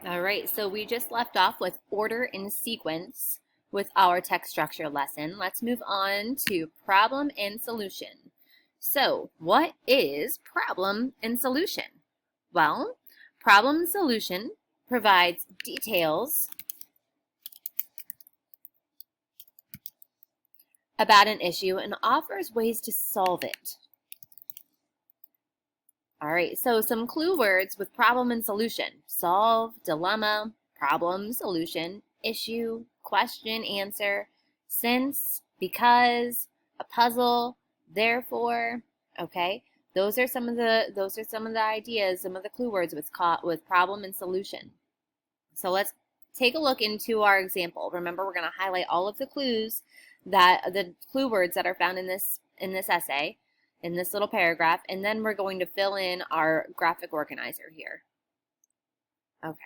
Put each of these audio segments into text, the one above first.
All right, so we just left off with order and sequence with our text structure lesson. Let's move on to problem and solution. So, what is problem and solution? Well, problem and solution provides details about an issue and offers ways to solve it. All right, so some clue words with problem and solution: solve, dilemma, problem, solution, issue, question, answer, since, because, a puzzle, therefore. Okay, those are some of the ideas, some of the clue words with problem and solution. So let's take a look into our example. Remember, we're going to highlight all of the clues the clue words that are found in this essay, in this little paragraph, and then we're going to fill in our graphic organizer here. Okay.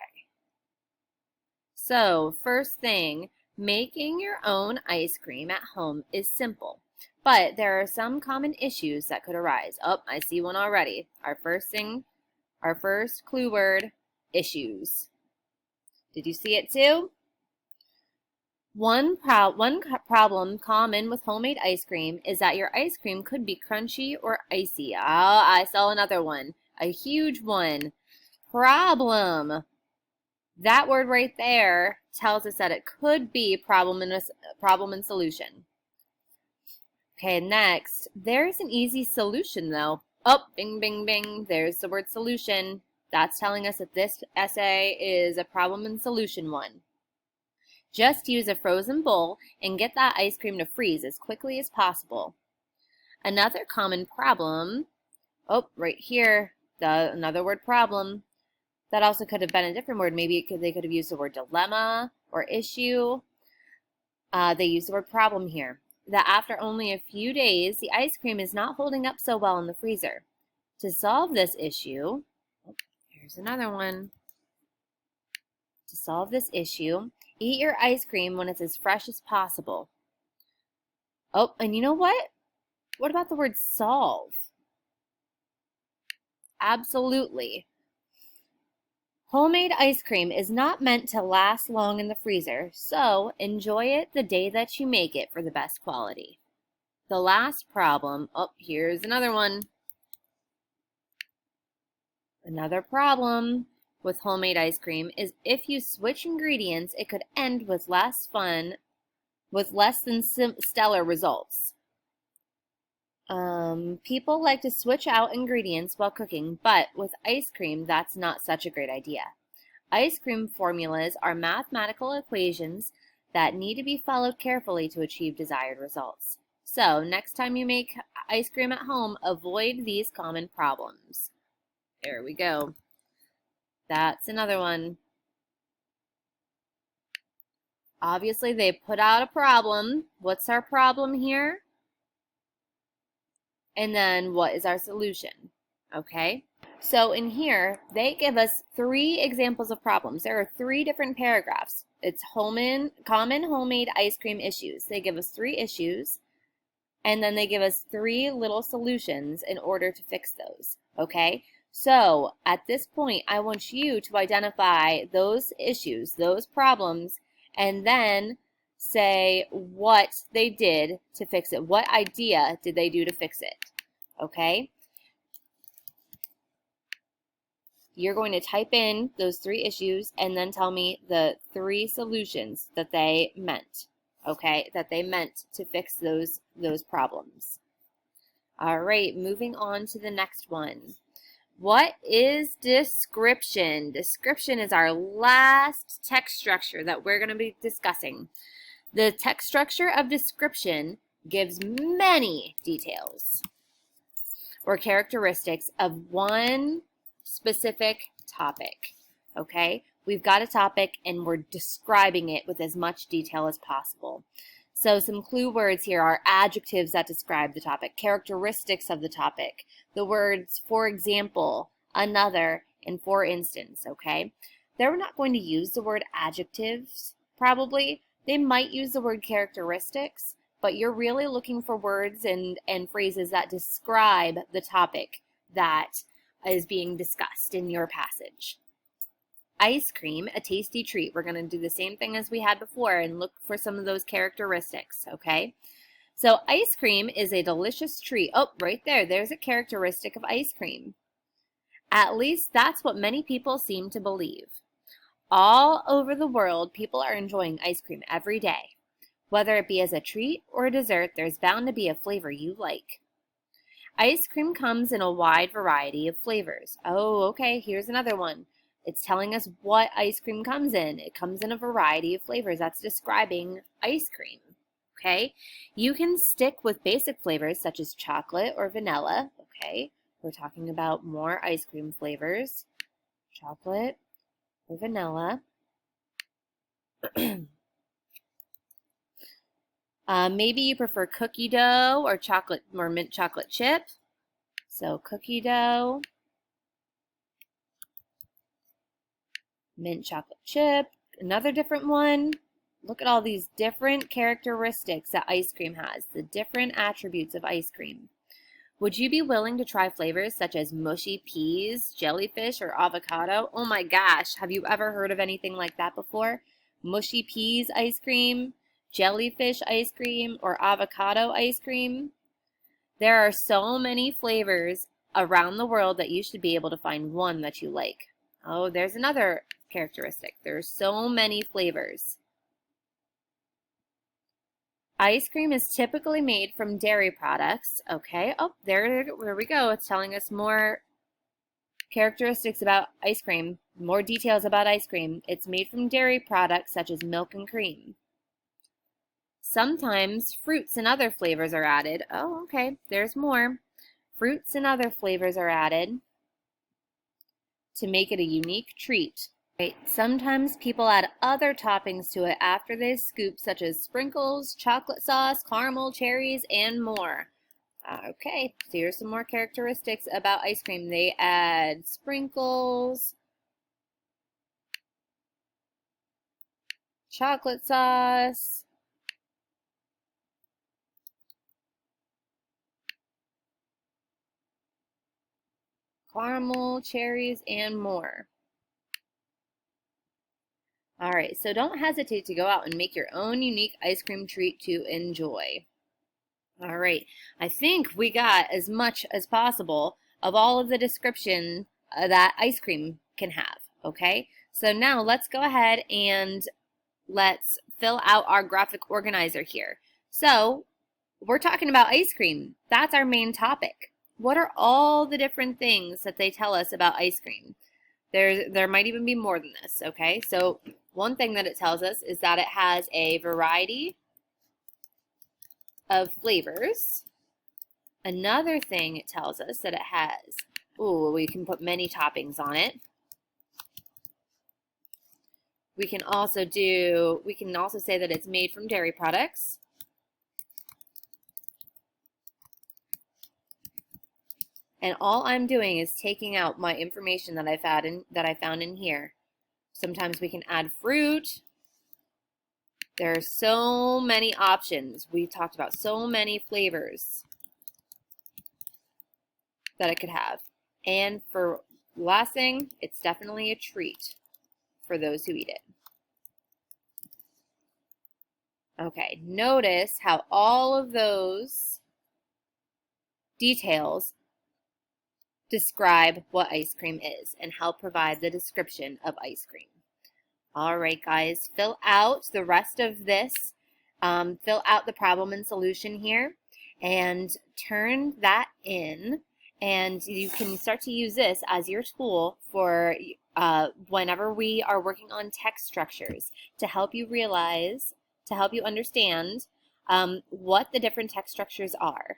So, first thing, making your own ice cream at home is simple, but there are some common issues that could arise. Oh, I see one already. Our first clue word, issues. Did you see it too? One problem common with homemade ice cream is that your ice cream could be crunchy or icy. Oh, I saw another one, a huge one. Problem. That word right there tells us that it could be problem and solution. Okay, next, there's an easy solution though. Oh, bing, bing, bing, there's the word solution. That's telling us that this essay is a problem and solution one. Just use a frozen bowl and get that ice cream to freeze as quickly as possible. Another common problem, oh, right here, another word, problem. That also could have been a different word. Maybe they could have used the word dilemma or issue. They used the word problem here. That after only a few days, the ice cream is not holding up so well in the freezer. To solve this issue, here's another one. To solve this issue, eat your ice cream when it's as fresh as possible. Oh, and you know what? What about the word solve? Absolutely. Homemade ice cream is not meant to last long in the freezer, so enjoy it the day that you make it for the best quality. The last problem, oh, here's another one. Another problem with homemade ice cream is if you switch ingredients, it could end with less than stellar results. People like to switch out ingredients while cooking, but with ice cream, that's not such a great idea. Ice cream formulas are mathematical equations that need to be followed carefully to achieve desired results. So, next time you make ice cream at home, avoid these common problems. There we go. That's another one. Obviously, they put out a problem. What's our problem here? And then what is our solution? Okay, so in here, they give us 3 examples of problems. There are 3 different paragraphs. It's common homemade ice cream issues. They give us 3 issues, and then they give us 3 little solutions in order to fix those. Okay, so at this point, I want you to identify those issues, those problems, and then say what they did to fix it. What idea did they do to fix it? Okay? You're going to type in those 3 issues and then tell me the 3 solutions that they meant. Okay? That they meant to fix those problems. All right, moving on to the next one. What is description? Description is our last text structure that we're going to be discussing. The text structure of description gives many details or characteristics of one specific topic. Okay? We've got a topic and we're describing it with as much detail as possible. So some clue words here are adjectives that describe the topic, characteristics of the topic, the words for example, another, and for instance, okay? They're not going to use the word adjectives, probably. They might use the word characteristics, but you're really looking for words and phrases that describe the topic that is being discussed in your passage. Ice cream, a tasty treat. We're going to do the same thing as we had before and look for some of those characteristics, okay? So ice cream is a delicious treat. Oh, right there. There's a characteristic of ice cream. At least that's what many people seem to believe. All over the world, people are enjoying ice cream every day. Whether it be as a treat or a dessert, there's bound to be a flavor you like. Ice cream comes in a wide variety of flavors. Oh, okay, here's another one. It's telling us what ice cream comes in. It comes in a variety of flavors. That's describing ice cream. Okay, you can stick with basic flavors such as chocolate or vanilla. Okay, we're talking about more ice cream flavors. Chocolate or vanilla. Maybe you prefer cookie dough or chocolate or mint chocolate chip. So cookie dough, mint chocolate chip, another different one. Look at all these different characteristics that ice cream has, the different attributes of ice cream. Would you be willing to try flavors such as mushy peas, jellyfish, or avocado? Oh my gosh, have you ever heard of anything like that before? Mushy peas ice cream, jellyfish ice cream, or avocado ice cream? There are so many flavors around the world that you should be able to find one that you like. Oh, there's another characteristic. There are so many flavors. Ice cream is typically made from dairy products. Okay, oh, there we go. It's telling us more characteristics about ice cream, more details about ice cream. It's made from dairy products such as milk and cream. Sometimes fruits and other flavors are added. Oh, okay, there's more. Fruits and other flavors are added to make it a unique treat. Right. Sometimes people add other toppings to it after they scoop, such as sprinkles, chocolate sauce, caramel, cherries, and more. Okay, so here's some more characteristics about ice cream. They add sprinkles, chocolate sauce, caramel, cherries, and more. All right, so don't hesitate to go out and make your own unique ice cream treat to enjoy. All right, I think we got as much as possible of all of the description that ice cream can have, okay? So now let's go ahead and let's fill out our graphic organizer here. So we're talking about ice cream. That's our main topic. What are all the different things that they tell us about ice cream? There might even be more than this, okay? So one thing that it tells us is that it has a variety of flavors. Another thing it tells us that it has, we can put many toppings on it. We can also say that it's made from dairy products. And all I'm doing is taking out my information that I found in here. Sometimes we can add fruit. There are so many options. We talked about so many flavors that it could have. And for last thing, it's definitely a treat for those who eat it. Okay, notice how all of those details describe what ice cream is and help provide the description of ice cream. All right, guys, fill out the rest of this. Fill out the problem and solution here and turn that in. And you can start to use this as your tool for whenever we are working on text structures to help you understand what the different text structures are.